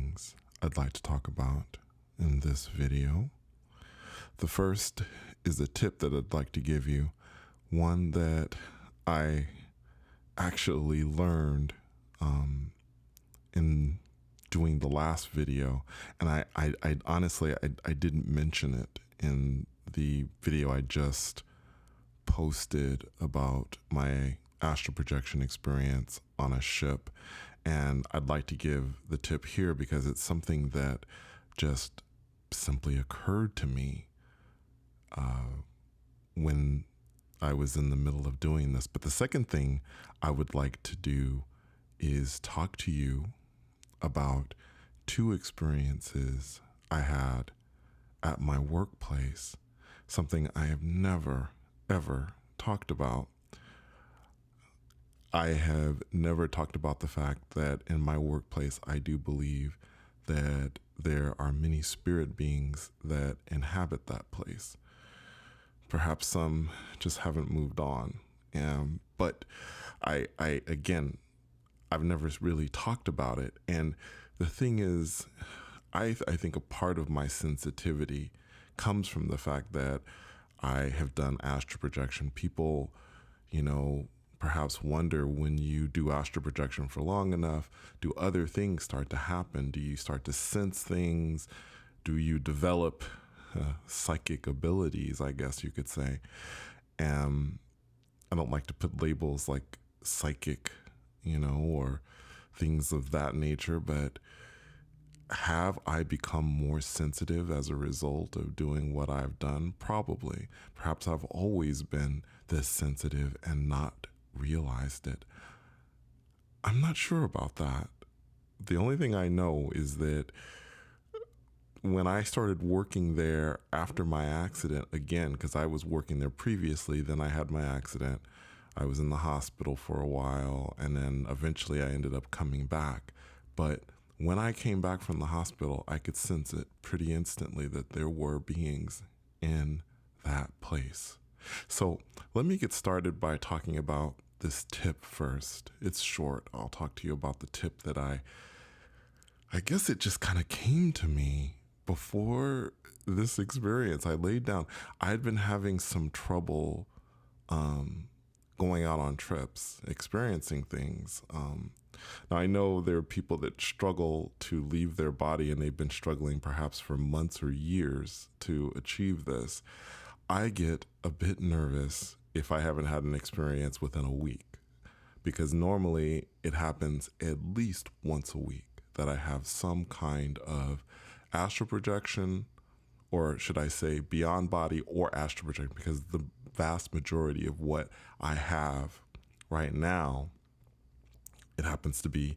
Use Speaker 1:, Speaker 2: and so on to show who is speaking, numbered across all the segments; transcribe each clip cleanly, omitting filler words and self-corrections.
Speaker 1: things I'd like to talk about in this video. The first is a tip that I'd like to give you, one that I actually learned in doing the last video, and I honestly didn't mention it in the video I just posted about my astral projection experience on a ship. And I'd like to give the tip here because it's something that just simply occurred to me when I was in the middle of doing this. But the second thing I would like to do is talk to you about two experiences I had at my workplace, something I have never, ever talked about. I have never talked about the fact that in my workplace, I do believe that there are many spirit beings that inhabit that place. Perhaps some just haven't moved on. But I've never really talked about it. And the thing is, I think a part of my sensitivity comes from the fact that I have done astral projection. People, perhaps wonder, when you do astral projection for long enough, do other things start to happen? Do you start to sense things? Do you develop psychic abilities, I guess you could say? I don't like to put labels like psychic, or things of that nature, but have I become more sensitive as a result of doing what I've done? Probably. Perhaps I've always been this sensitive and not realized it. I'm not sure about that. The only thing I know is that when I started working there after my accident, again, because I was working there previously, then I had my accident. I was in the hospital for a while, and then eventually I ended up coming back. But when I came back from the hospital, I could sense it pretty instantly that there were beings in that place. So let me get started by talking about this tip first. It's short. I'll talk to you about the tip that I guess it just kind of came to me before this experience. I laid down. I had been having some trouble going out on trips, experiencing things. Now, I know there are people that struggle to leave their body, and they've been struggling perhaps for months or years to achieve this. I get a bit nervous if I haven't had an experience within a week, because normally it happens at least once a week that I have some kind of astral projection, or should I say beyond body or astral projection, because the vast majority of what I have right now, it happens to be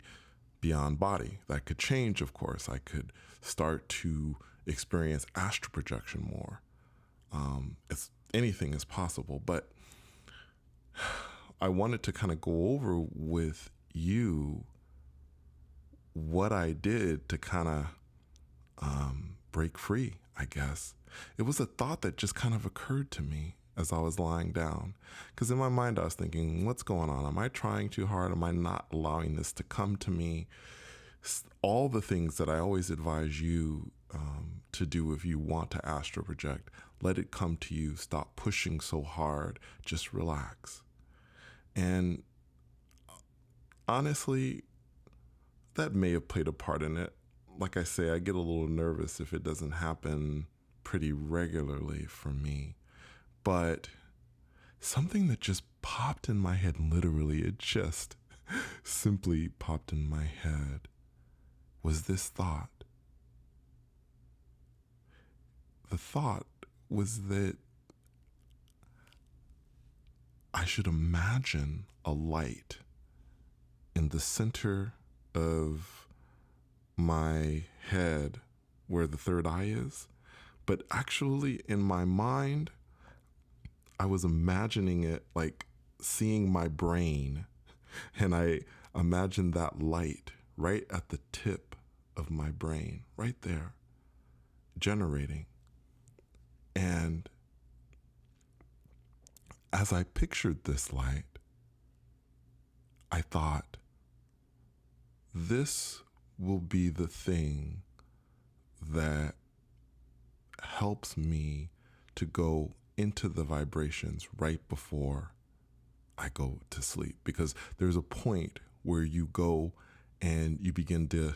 Speaker 1: beyond body. That could change, of course. I could start to experience astral projection more. Anything is possible, but I wanted to kind of go over with you what I did to kind of break free, I guess. It was a thought that just kind of occurred to me as I was lying down. Because in my mind, I was thinking, what's going on? Am I trying too hard? Am I not allowing this to come to me? All the things that I always advise you to do if you want to astral project. Let it come to you. Stop pushing so hard. Just relax. And honestly, that may have played a part in it. Like I say, I get a little nervous if it doesn't happen pretty regularly for me. But something that just popped in my head, literally, it just simply popped in my head, was this thought. The thought was that I should imagine a light in the center of my head where the third eye is. But actually, in my mind, I was imagining it like seeing my brain, and I imagined that light right at the tip of my brain, right there, generating. And as I pictured this light, I thought, this will be the thing that helps me to go into the vibrations right before I go to sleep. Because there's a point where you go and you begin to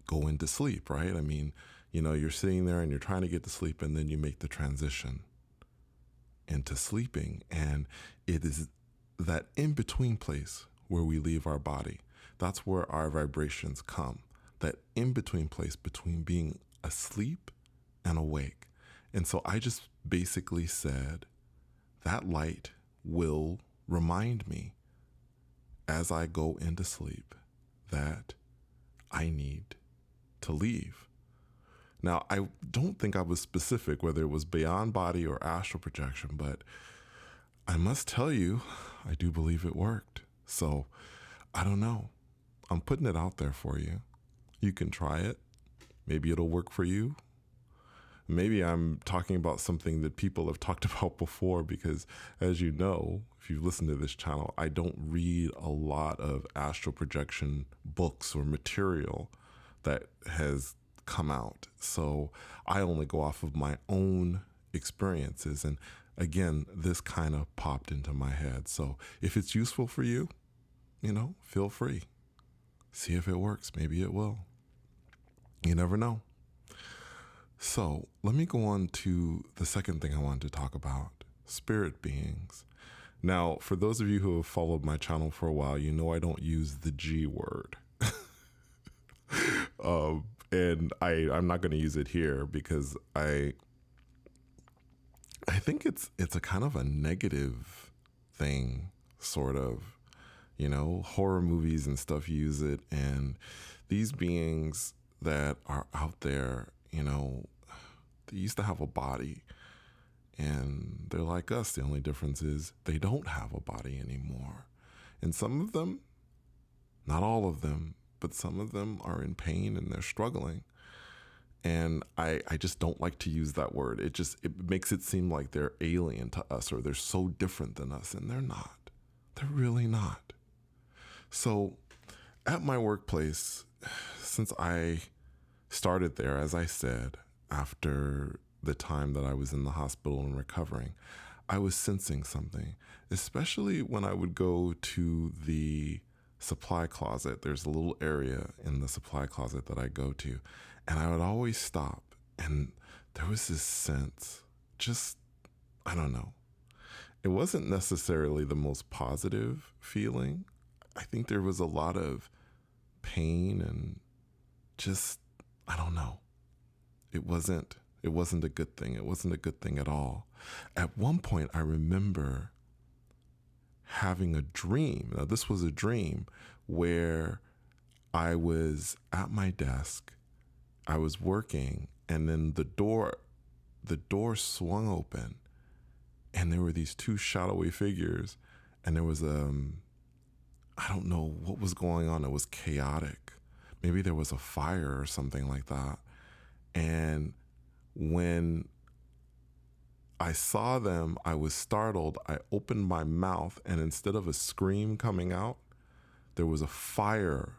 Speaker 1: go into sleep, right? I mean, you're sitting there and you're trying to get to sleep, and then you make the transition into sleeping. And it is that in between place where we leave our body. That's where our vibrations come. That in between place between being asleep and awake. And so I just basically said that light will remind me as I go into sleep that I need to leave. Now, I don't think I was specific whether it was beyond body or astral projection, but I must tell you, I do believe it worked. So I don't know. I'm putting it out there for you. You can try it. Maybe it'll work for you. Maybe I'm talking about something that people have talked about before, because as you know, if you've listened to this channel, I don't read a lot of astral projection books or material that has come out. So I only go off of my own experiences. And again, this kind of popped into my head. So if it's useful for you, feel free. See if it works. Maybe it will. You never know. So let me go on to the second thing I wanted to talk about, spirit beings. Now, for those of you who have followed my channel for a while, you know I don't use the G word. And I'm not going to use it here because I think it's a kind of a negative thing, sort of. Horror movies and stuff use it, and these beings that are out there, they used to have a body, and they're like us. The only difference is they don't have a body anymore. And some of them, not all of them, but some of them are in pain and they're struggling. And I just don't like to use that word. It makes it seem like they're alien to us or they're so different than us, and they're not. They're really not. So at my workplace, since I started there, as I said, after the time that I was in the hospital and recovering, I was sensing something, especially when I would go to the supply closet. There's a little area in the supply closet that I go to, and I would always stop, and there was this sense, I don't know. It wasn't necessarily the most positive feeling. I think there was a lot of pain and I don't know. It wasn't a good thing. It wasn't a good thing at all. At one point, I remember having a dream. Now, this was a dream where I was at my desk, I was working, and then the door swung open, and there were these two shadowy figures, and there was I don't know what was going on. It was chaotic. Maybe there was a fire or something like that. And when I saw them, I was startled. I opened my mouth, and instead of a scream coming out, there was a fire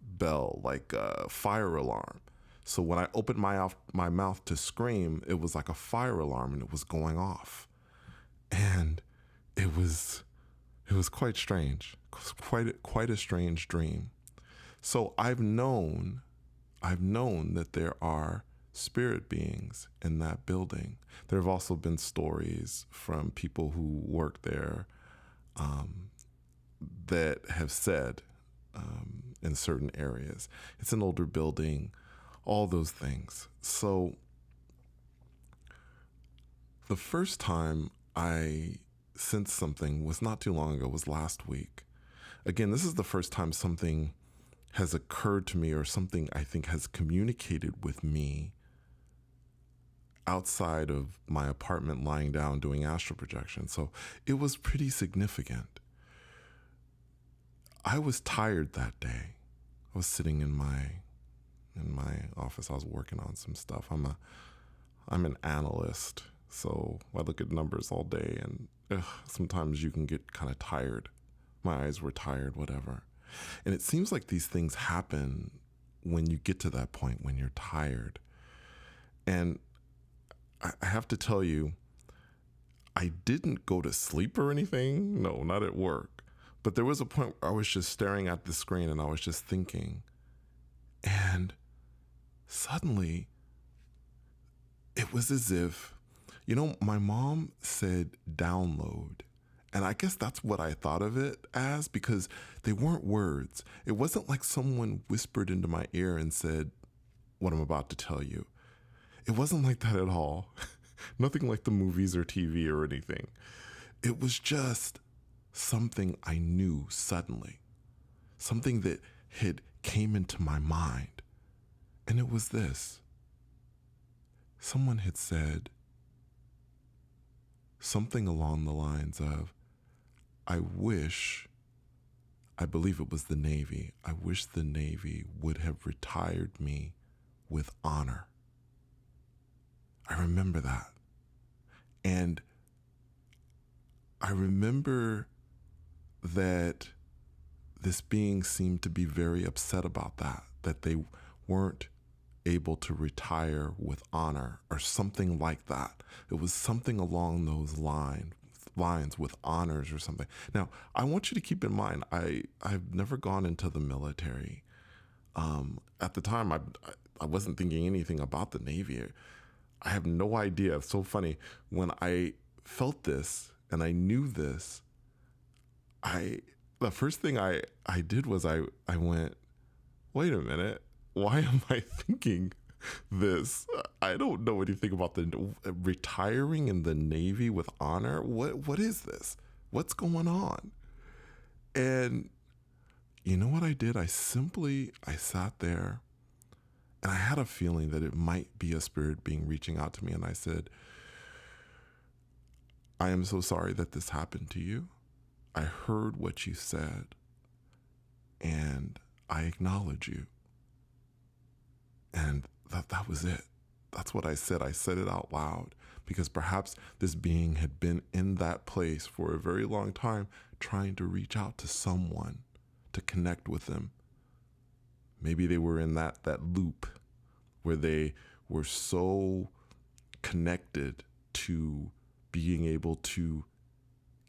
Speaker 1: bell, like a fire alarm. So when I opened my mouth to scream, it was like a fire alarm, and it was going off. And it was quite strange. Quite a strange dream. So I've known that there are spirit beings in that building. There have also been stories from people who work there that have said in certain areas, it's an older building, all those things. So the first time I sensed something was not too long ago, was last week. Again, this is the first time something has occurred to me, or something I think has communicated with me outside of my apartment, lying down doing astral projection. So it was pretty significant. I was tired that day. I was sitting in my office. I was working on some stuff. I'm an analyst, so I look at numbers all day, and sometimes you can get kind of tired. My eyes were tired, whatever. And it seems like these things happen when you get to that point, when you're tired. And I have to tell you, I didn't go to sleep or anything. No, not at work. But there was a point where I was just staring at the screen and I was just thinking. And suddenly, it was as if, my mom said download. And I guess that's what I thought of it as, because they weren't words. It wasn't like someone whispered into my ear and said what I'm about to tell you. It wasn't like that at all. Nothing like the movies or TV or anything. It was just something I knew suddenly, something that had came into my mind. And it was this. Someone had said something along the lines of, I believe it was the Navy, I wish the Navy would have retired me with honor. I remember that. And I remember that this being seemed to be very upset about that they weren't able to retire with honor or something like that. It was something along those lines with honors or something. Now, I want you to keep in mind, I've never gone into the military. At the time, I wasn't thinking anything about the Navy. I have no idea. It's so funny. When I felt this and I knew this, the first thing I did was I went, wait a minute, why am I thinking this? I don't know anything about the retiring in the Navy with honor. What is this? What's going on? And you know what I did? I sat there and I had a feeling that it might be a spirit being reaching out to me. And I said, I am so sorry that this happened to you. I heard what you said and I acknowledge you. And that was it. That's what I said. I said it out loud because perhaps this being had been in that place for a very long time, trying to reach out to someone to connect with them. Maybe they were in that loop where they were so connected to being able to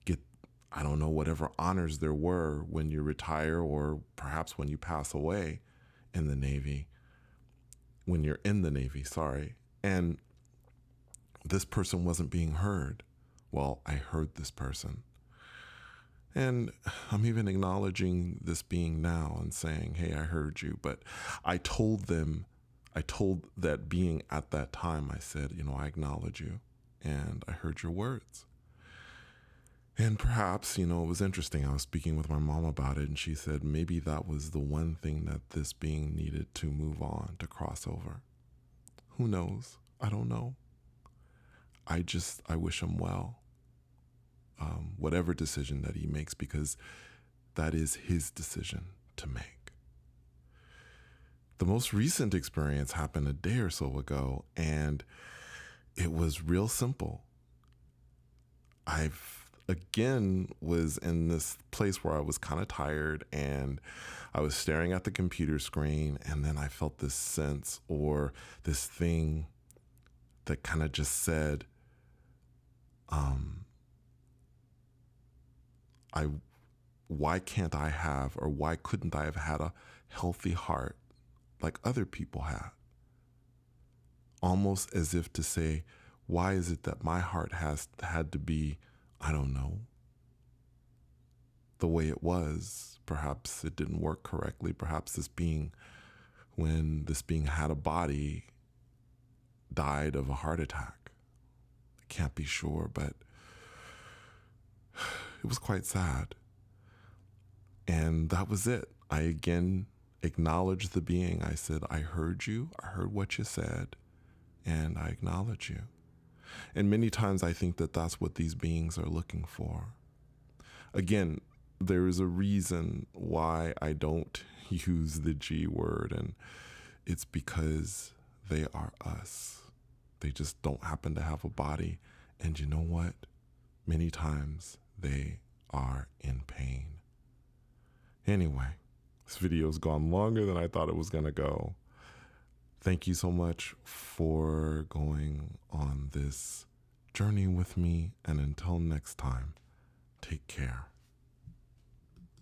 Speaker 1: get, I don't know, whatever honors there were when you retire or perhaps when you pass away in the Navy. When you're in the Navy, sorry. And this person wasn't being heard. Well, I heard this person. And I'm even acknowledging this being now and saying, hey, I heard you. But I told that being at that time, I said, I acknowledge you and I heard your words. And perhaps, it was interesting. I was speaking with my mom about it and she said maybe that was the one thing that this being needed to move on, to cross over. Who knows? I don't know. I wish him well. Whatever decision that he makes, because that is his decision to make. The most recent experience happened a day or so ago, and it was real simple. Again was in this place where I was kind of tired and I was staring at the computer screen, and then I felt this sense or this thing that kind of just said, why can't I have, or why couldn't I have had a healthy heart like other people had? Almost as if to say, why is it that my heart has had to be, I don't know, the way it was? Perhaps it didn't work correctly. Perhaps when this being had a body, died of a heart attack. I can't be sure, but it was quite sad. And that was it. I again acknowledged the being. I said, I heard you. I heard what you said, and I acknowledge you. And many times I think that that's what these beings are looking for. Again, there is a reason why I don't use the G word, and it's because they are us. They just don't happen to have a body. And you know what? Many times they are in pain. Anyway, This video's gone longer than I thought it was going to go. Thank you so much for going on this journey with me. And until next time, take care.